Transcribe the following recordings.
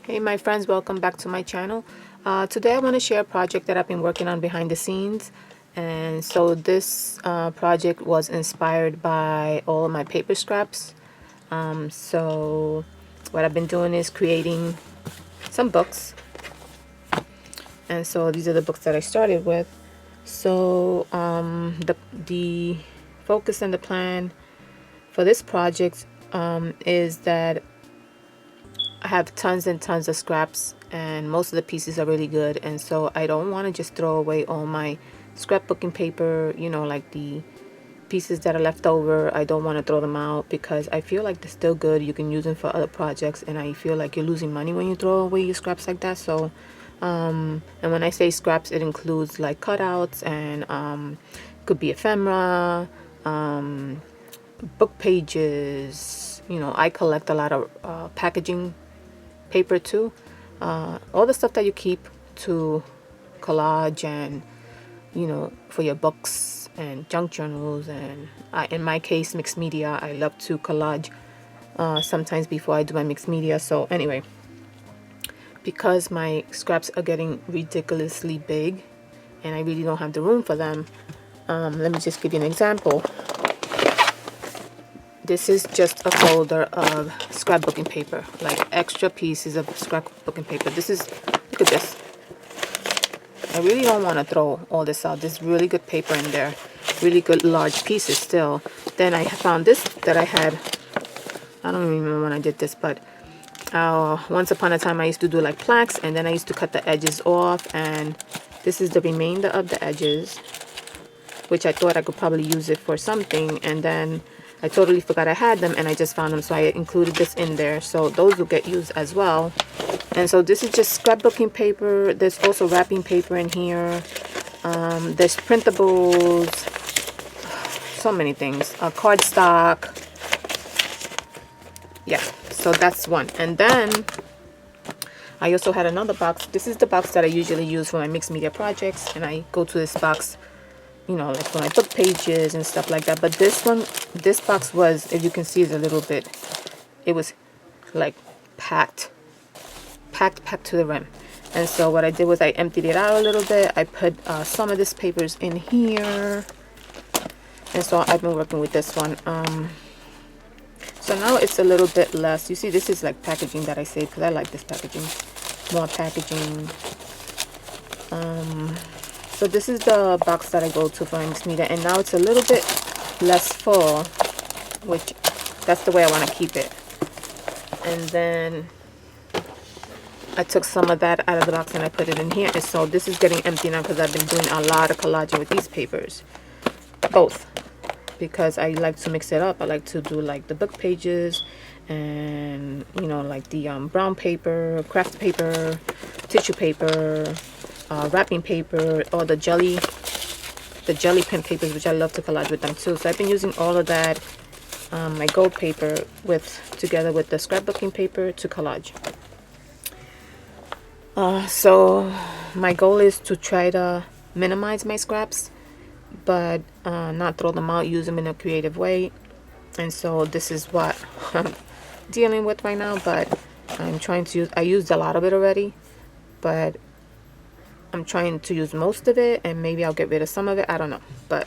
Hey my friends, welcome back to my channel. Today I want to share a project that I've been working on behind the scenes. And so this project was inspired by all of my paper scraps. So what I've been doing is creating some books. And so these are the books that I started with. So the focus and the plan for this project is that I have tons and tons of scraps and most of the pieces are really good, and so I don't want to just throw away all my scrapbooking paper, you know, like the pieces that are left over. I don't want to throw them out because I feel like they're still good. You can use them for other projects, and I feel like you're losing money when you throw away your scraps like that. So and when I say scraps, it includes like cutouts and could be ephemera, book pages. You know, I collect a lot of packaging paper too. All the stuff that you keep to collage and, you know, for your books and junk journals, and in my case mixed media. I love to collage sometimes before I do my mixed media. So anyway, because my scraps are getting ridiculously big and I really don't have the room for them, let me just give you an example. This is just a folder of scrapbooking paper, like extra pieces of scrapbooking paper. This is, look at this. I really don't want to throw all this out. There's really good paper in there, really good large pieces still. Then I found this that I had, I don't even remember when I did this, but once upon a time I used to do like plaques, and then I used to cut the edges off, and this is the remainder of the edges, which I thought I could probably use it for something, and then I totally forgot I had them and I just found them, so I included this in there. So those will get used as well. And so this is just scrapbooking paper. There's also wrapping paper in here. There's printables, so many things. Cardstock. Yeah, so that's one. And then I also had another box. This is the box that I usually use for my mixed media projects, and I go to this box, you know, like for my book pages and stuff like that. But this one, this box was, if you can see, is a little bit, it was like packed to the rim. And so what I did was I emptied it out a little bit. I put some of this papers in here, and so I've been working with this one. So now it's a little bit less. You see, this is like packaging that I saved because I like this packaging. More packaging. So this is the box that I go to for my mixed media, and now it's a little bit less full, which that's the way I want to keep it. And then I took some of that out of the box and I put it in here, and so this is getting empty now because I've been doing a lot of collaging with these papers, both, because I like to mix it up. I like to do like the book pages and, you know, like the brown paper, craft paper, tissue paper, wrapping paper, or the jelly pen papers, which I love to collage with them too. So I've been using all of that, my gold paper, together with the scrapbooking paper to collage. So my goal is to try to minimize my scraps, but not throw them out, use them in a creative way. And so this is what I'm dealing with right now, but I'm trying to use, I used a lot of it already, but I'm trying to use most of it, and maybe I'll get rid of some of it. I don't know, but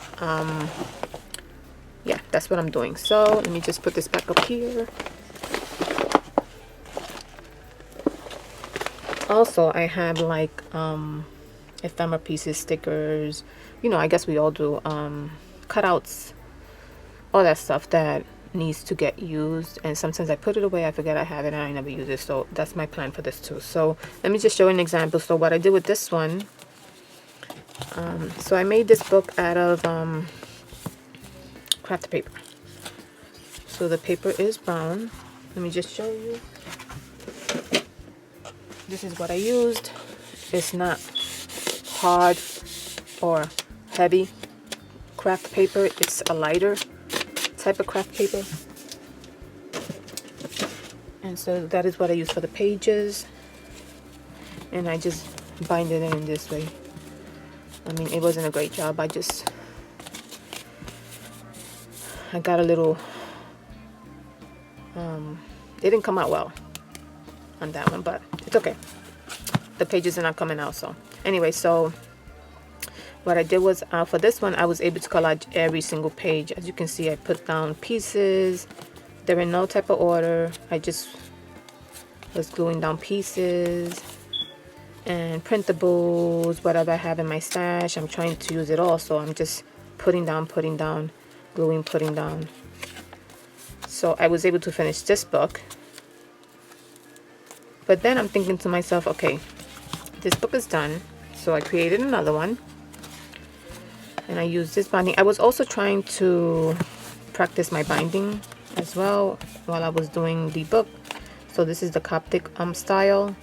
yeah, that's what I'm doing. So let me just put this back up here. Also, I have like ephemera pieces, stickers, you know, I guess we all do, cutouts, all that stuff that needs to get used, and sometimes I put it away, I forget I have it, and I never use it. So that's my plan for this too. So let me just show you an example. So what I did with this one, so I made this book out of craft paper. So the paper is brown. Let me just show you. This is what I used. It's not hard or heavy craft paper. It's a lighter type of craft paper. And so that is what I use for the pages. And I just bind it in this way. I mean, it wasn't a great job. I got a little, it didn't come out well on that one, but it's it's okay. The pages are not coming out. So anyway, so what I did was for this one, I was able to collage every single page. As you can see, I put down pieces. They're in no type of order. I just was gluing down pieces and printables, whatever I have in my stash. I'm trying to use it all, so I'm just putting down, gluing, putting down. So I was able to finish this book. But then I'm thinking to myself, okay, this book is done. So I created another one. And I used this binding. I was also trying to practice my binding as well while I was doing the book. So this is the Coptic style.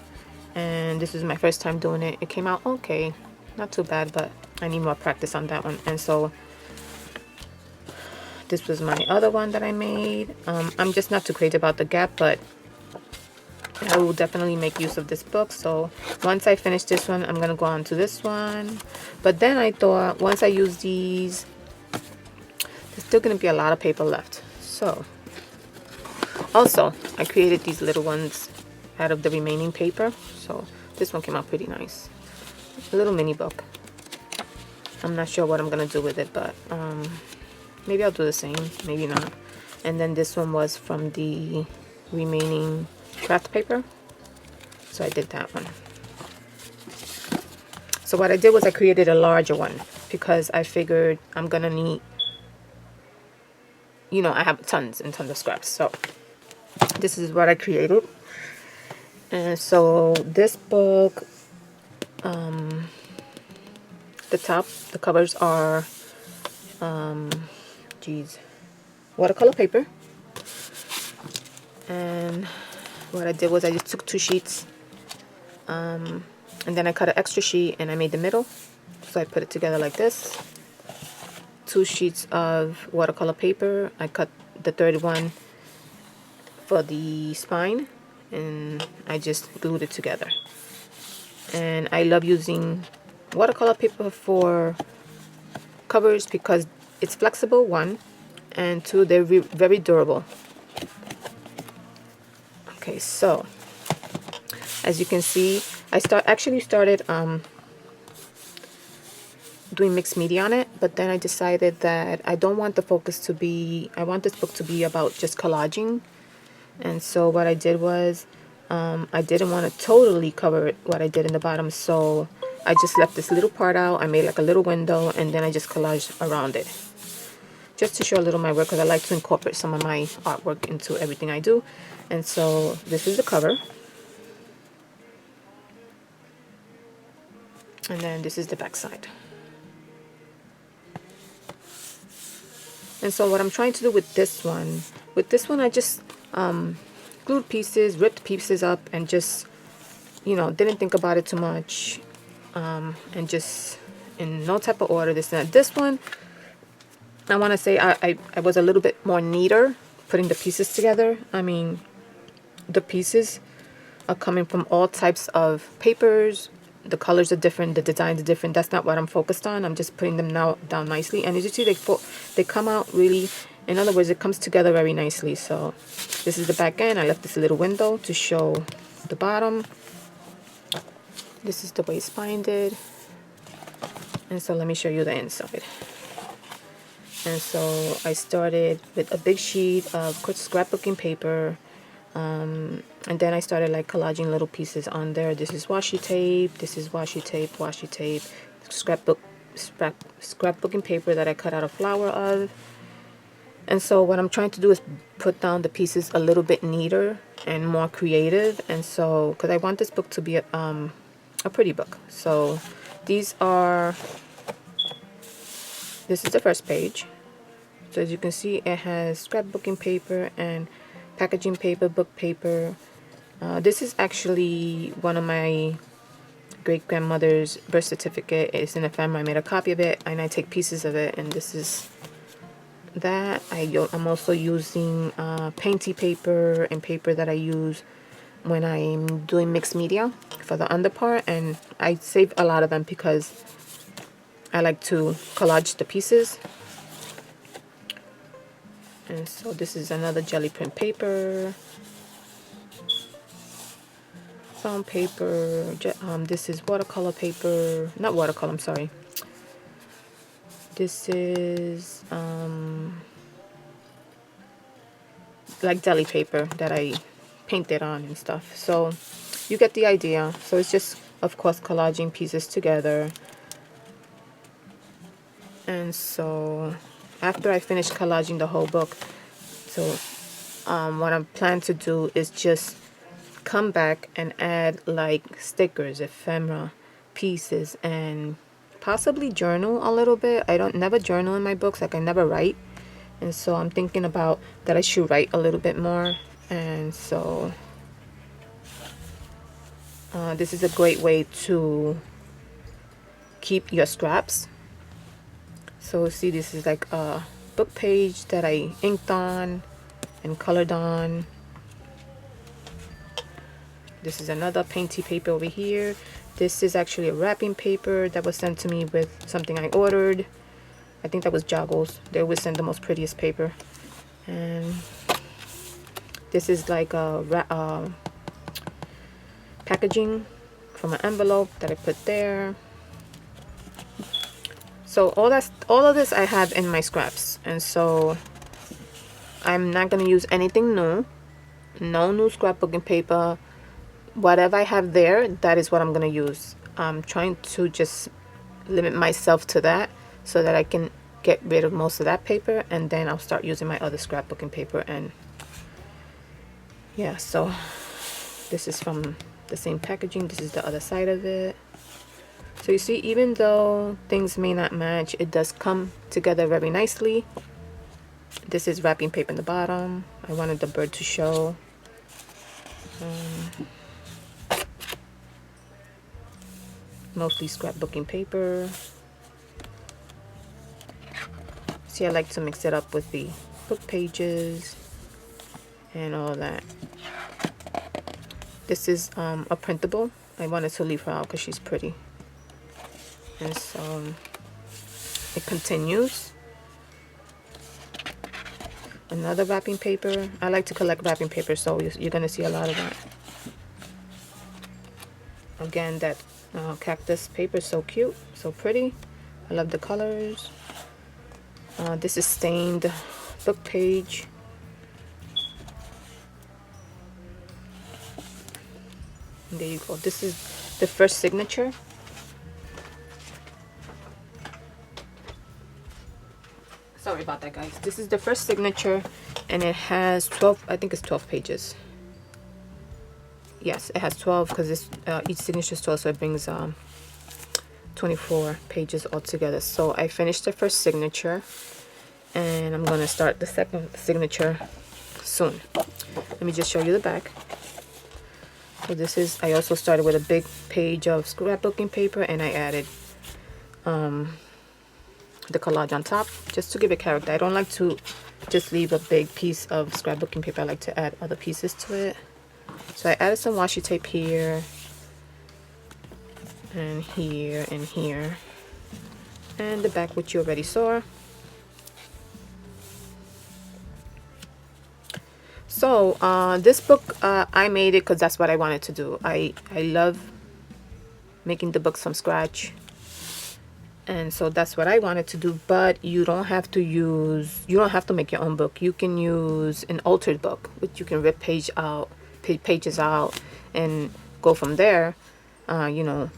And this is my first time doing it. It came out okay. Not too bad, but I need more practice on that one. And so this was my other one that I made. I'm just not too crazy about the gap, but I will definitely make use of this book. So once I finish this one, I'm gonna go on to this one. But then I thought once I use these, there's still gonna be a lot of paper left. So also I created these little ones out of the remaining paper. So this one came out pretty nice. A little mini book. I'm not sure what I'm gonna do with it, but maybe I'll do the same, maybe not. And then this one was from the remaining craft paper, so I did that one. So what I did was I created a larger one because I figured I'm gonna need, you know, I have tons and tons of scraps. So this is what I created. And so this book, the covers are watercolor paper. And what I did was I just took 2 sheets and then I cut an extra sheet and I made the middle. So I put it together like this. 2 sheets of watercolor paper. I cut the third one for the spine and I just glued it together. And I love using watercolor paper for covers because it's flexible, 1, and 2, they're very durable. Okay, so as you can see, I actually started doing mixed media on it, but then I decided that I don't want the focus to be, I want this book to be about just collaging. And so what I did was I didn't want to totally cover what I did in the bottom, so I just left this little part out. I made like a little window and then I just collaged around it, just to show a little of my work, because I like to incorporate some of my artwork into everything I do. And so this is the cover. And then this is the back side. And so what I'm trying to do with this one I just glued pieces, ripped pieces up, and just, you know, didn't think about it too much, and just in no type of order, this and that. This one, I want to say I was a little bit more neater putting the pieces together. I mean, the pieces are coming from all types of papers. The colors are different, the designs are different. That's not what I'm focused on. I'm just putting them now down nicely. And as you see, they come out really, in other words, it comes together very nicely. So this is the back end. I left this little window to show the bottom. This is the way it's binded. And so let me show you the inside. And so I started with a big sheet of scrapbooking paper. And then I started like collaging little pieces on there. This is washi tape, this is washi tape, scrapbooking paper that I cut out a flower of. And so what I'm trying to do is put down the pieces a little bit neater and more creative. And so, because I want this book to be a pretty book. So this is the first page. So as you can see, it has scrapbooking paper and packaging paper, book paper. This is actually one of my great-grandmother's birth certificate. It's in a family. I made a copy of it and I take pieces of it, and this is that. I'm also using painty paper and paper that I use when I'm doing mixed media for the under part, and I save a lot of them because I like to collage the pieces. And so this is another jelly print paper. found paper. This is watercolor paper. Not watercolor, I'm sorry. This is like deli paper that I painted on and stuff. So you get the idea. So it's just, of course, collaging pieces together. And so after I finish collaging the whole book, so what I plan to do is just come back and add like stickers, ephemera pieces, and possibly journal a little bit. I don't never journal in my books, like I never write. And so I'm thinking about that I should write a little bit more. And so this is a great way to keep your scraps. So see, this is like a book page that I inked on and colored on. This is another painty paper over here. This is actually a wrapping paper that was sent to me with something I ordered. I think that was Joggles. They always send the most prettiest paper. And this is like a packaging from an envelope that I put there. So all of this I have in my scraps, and so I'm not gonna use anything new. No new scrapbooking paper. Whatever I have there, that is what I'm gonna use. I'm trying to just limit myself to that so that I can get rid of most of that paper, and then I'll start using my other scrapbooking paper. And yeah, so this is from the same packaging. This is the other side of it. So you see, even though things may not match, it does come together very nicely. This is wrapping paper in the bottom. I wanted the bird to show. Mostly scrapbooking paper. See, I like to mix it up with the book pages and all that. This is a printable. I wanted to leave her out because she's pretty. And so it continues. Another wrapping paper. I like to collect wrapping paper, so you're going to see a lot of that. Again, that cactus paper is so cute, so pretty. I love the colors. This is stained book page. And there you go. This is the first signature. Sorry about that, guys. This is the first signature, and it has 12, I think it's 12 pages. Yes, it has 12 because each signature is 12, so it brings 24 pages altogether. So I finished the first signature, and I'm going to start the second signature soon. Let me just show you the back. So this is, I also started with a big page of scrapbooking paper, and I added the collage on top just to give it character. I don't like to just leave a big piece of scrapbooking paper. I like to add other pieces to it. So I added some washi tape here and here and here, and the back, which you already saw. So this book, I made it because that's what I wanted to do. I love making the books from scratch. And so that's what I wanted to do, but you don't have to make your own book. You can use an altered book, which you can rip pages out and go from there. You know,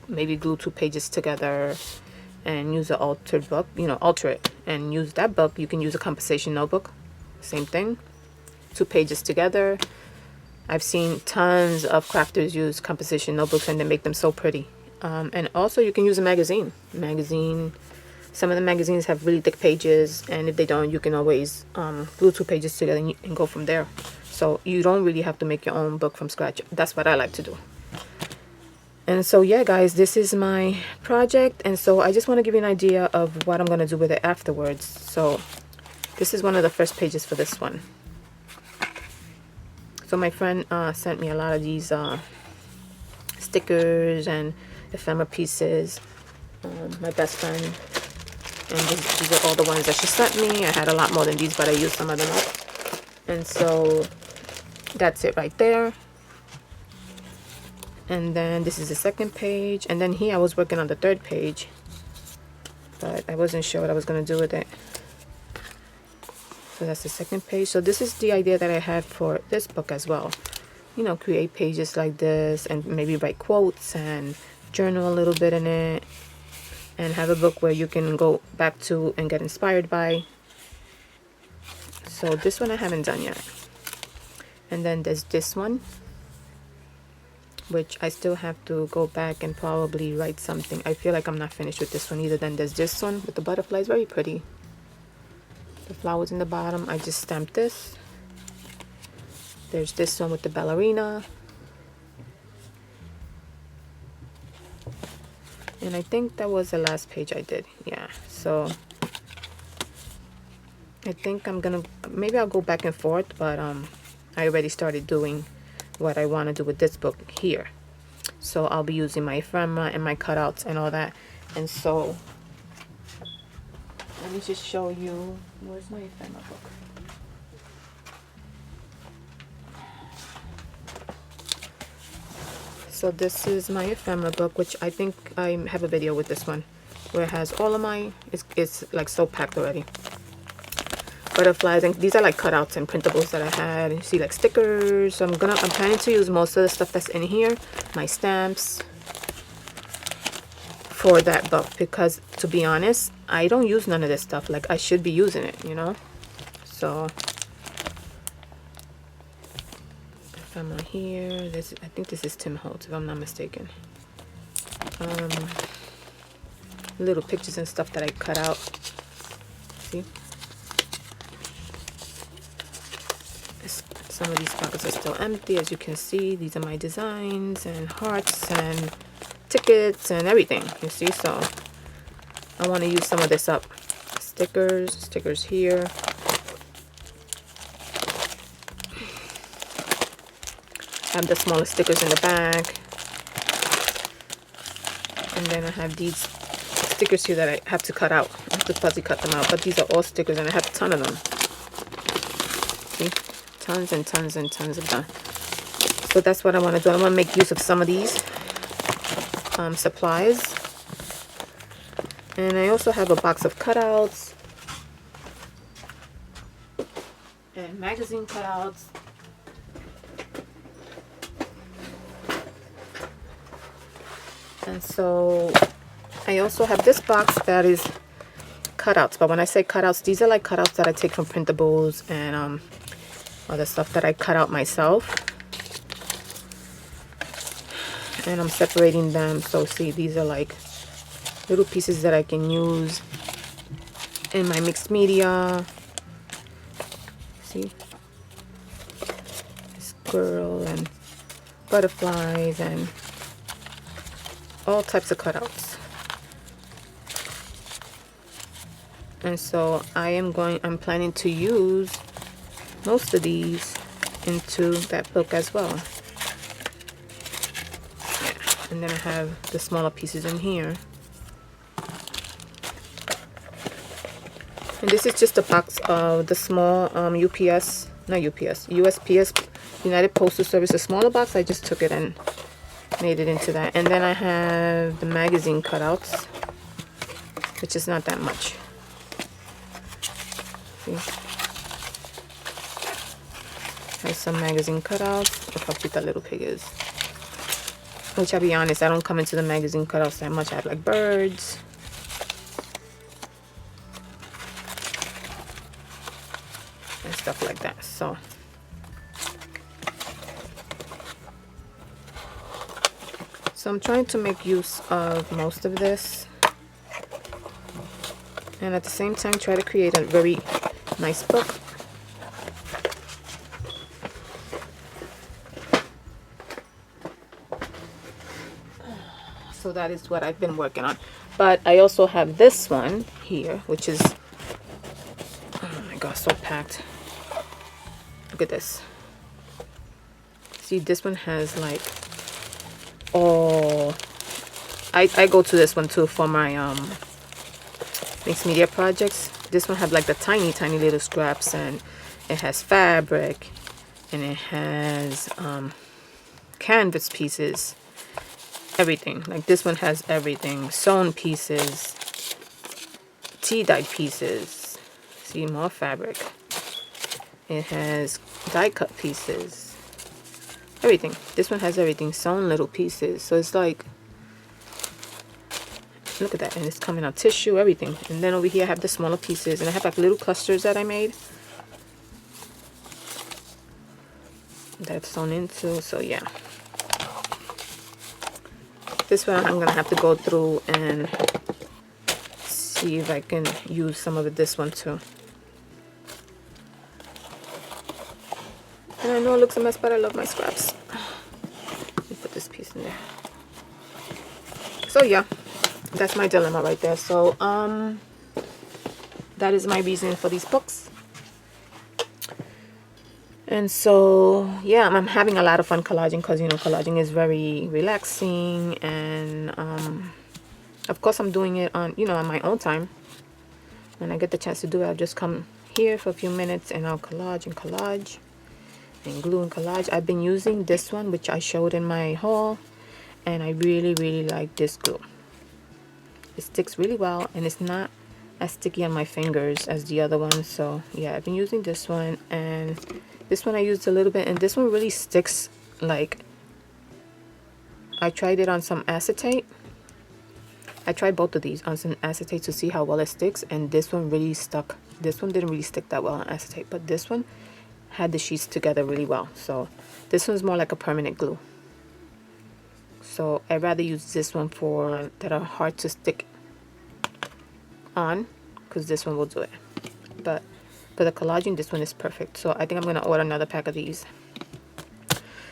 maybe glue 2 pages together and use an altered book, you know, alter it and use that book. You can use a composition notebook, same thing, 2 pages together. I've seen tons of crafters use composition notebooks, and they make them so pretty. And also you can use a magazine. Some of the magazines have really thick pages, and if they don't, you can always glue 2 pages together and go from there. So you don't really have to make your own book from scratch. That's what I like to do. And so yeah, guys, this is my project, and so I just want to give you an idea of what I'm going to do with it afterwards. So this is one of the first pages for this one. So my friend sent me a lot of these stickers and ephemera pieces, my best friend, and these are all the ones that she sent me. I had a lot more than these, but I used some of them up. And so that's it right there. And then this is the second page, and then here I was working on the third page, but I wasn't sure what I was going to do with it. So that's the second page. So this is the idea that I had for this book as well. You know, create pages like this and maybe write quotes and journal a little bit in it, and have a book where you can go back to and get inspired by. So this one I haven't done yet. And then there's this one, which I still have to go back and probably write something. I feel like I'm not finished with this one either. Then there's this one with the butterflies, very pretty. The flowers in the bottom, I just stamped this. There's this one with the ballerina. And I think that was the last page I did. Yeah, so I think I'm gonna, maybe I'll go back and forth, but I already started doing what I want to do with this book here. So I'll be using my ephemera and my cutouts and all that. And so let me just show you, where's my ephemera book? So this is my ephemera book, which I think I have a video with this one where it has all of my, it's like so packed already. Butterflies, and these are like cutouts and printables that I had. You see, like stickers. So I'm planning to use most of the stuff that's in here, my stamps, for that book, because to be honest, I don't use none of this stuff. Like I should be using it, you know. So ephemera here. This, I think this is Tim Holtz, if I'm not mistaken. Little pictures and stuff that I cut out. See. Some of these pockets are still empty, as you can see. These are my designs and hearts and tickets and everything, you see. So I want to use some of this up. Stickers here. I have the smaller stickers in the back. And then I have these stickers here that I have to cut out. I have to fuzzy cut them out. But these are all stickers, and I have a ton of them. See? Tons and tons and tons of them. So that's what I want to do. I want to make use of some of these supplies. And I also have a box of cutouts and magazine cutouts. And so I also have this box that is cutouts. But when I say cutouts, these are like cutouts that I take from printables and other stuff that I cut out myself. And I'm separating them. So see, these are like little pieces that I can use in my mixed media. See? This girl and butterflies and all types of cutouts. And so I'm planning to use most of these into that book as well. Yeah. And then I have the smaller pieces in here. And this is just a box of the small USPS, United Postal Service, a smaller box. I just took it and made it into that. And then I have the magazine cutouts, which is not that much. See? There's some magazine cutouts. Look how cute that little pig is. Which, I'll be honest, I don't come into the magazine cutouts that much. I have like birds. And stuff like that. So I'm trying to make use of most of this. And at the same time try to create a very nice book. So that is what I've been working on. But I also have this one here, which is, oh my god, so packed. Look at this. See, this one has like, oh, I go to this one too for my mixed media projects. This one have like the tiny little scraps, and it has fabric, and it has canvas pieces, everything. Like this one has everything. Sewn pieces, tea dyed pieces. See, more fabric. It has die cut pieces. Everything. This one has everything. Sewn little pieces. So it's like, look at that. And it's coming out tissue, everything. And then over here I have the smaller pieces. And I have like little clusters that I made. That's sewn into. So yeah. This one I'm going to have to go through and see if I can use some of it, this one too. And I know it looks a mess, but I love my scraps. Let me put this piece in there. So yeah, that's my dilemma right there. So that is my reason for these books. And so yeah, I'm having a lot of fun collaging because, you know, collaging is very relaxing. And of course I'm doing it on, you know, on my own time. When I get the chance to do it, I'll just come here for a few minutes and I'll collage and collage and glue and collage. I've been using this one, which I showed in my haul, and I really like this glue. It sticks really well and it's not as sticky on my fingers as the other one. So yeah, I've been using this one, and this one I used a little bit, and this one really sticks. Like, I tried it on some acetate. I tried both of these on some acetate to see how well it sticks, and this one really stuck. This one didn't really stick that well on acetate, but this one had the sheets together really well. So this one's more like a permanent glue. So I'd rather use this one for that are hard to stick on, because this one will do it. But for the collaging, this one is perfect. So I think I'm gonna order another pack of these.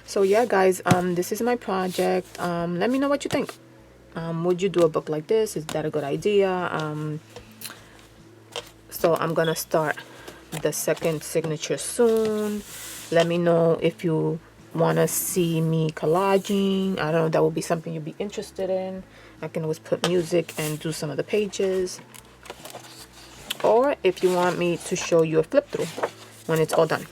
So yeah, guys, this is my project. Let me know what you think. Would you do a book like this? Is that a good idea? So I'm gonna start the second signature soon. Let me know if you want to see me collaging. I don't know, that will be something you'd be interested in. I can always put music and do some of the pages. Or if you want me to show you a flip through when it's all done.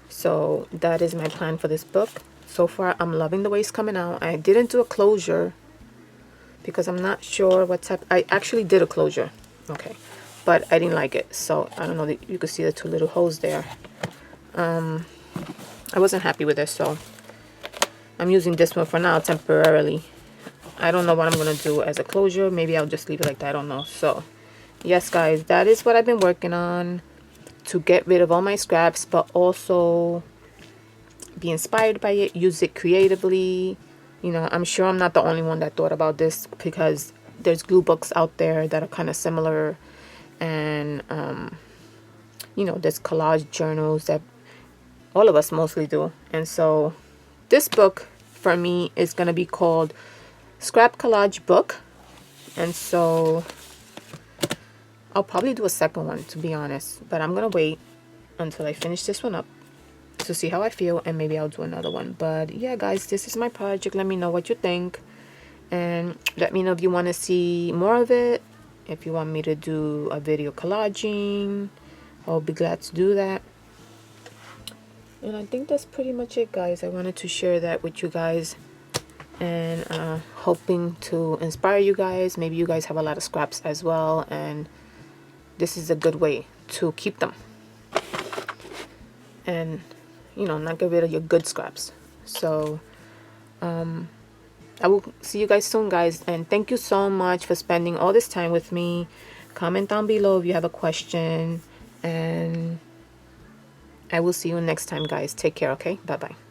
So that is my plan for this book. So far I'm loving the way it's coming out. I didn't do a closure because I'm not sure what type. I actually did a closure, okay, but I didn't like it. So I don't know, that you could see the two little holes there. I wasn't happy with it, so I'm using this one for now temporarily. I don't know what I'm gonna do as a closure. Maybe I'll just leave it like that, I don't know. So yes, guys, that is what I've been working on to get rid of all my scraps, but also be inspired by it, use it creatively. You know, I'm sure I'm not the only one that thought about this, because there's glue books out there that are kind of similar. And you know, there's collage journals that all of us mostly do. And so this book for me is going to be called Scrap Collage Book. And so I'll probably do a second one, to be honest, but I'm going to wait until I finish this one up to see how I feel, and maybe I'll do another one. But yeah, guys, this is my project. Let me know what you think, and let me know if you want to see more of it. If you want me to do a video collaging, I'll be glad to do that. And I think that's pretty much it, guys. I wanted to share that with you guys, and hoping to inspire you guys. Maybe you guys have a lot of scraps as well, and this is a good way to keep them and, you know, not get rid of your good scraps. So I will see you guys soon, guys, and thank you so much for spending all this time with me. Comment down below if you have a question, and I will see you next time, guys. Take care, okay? Bye-bye.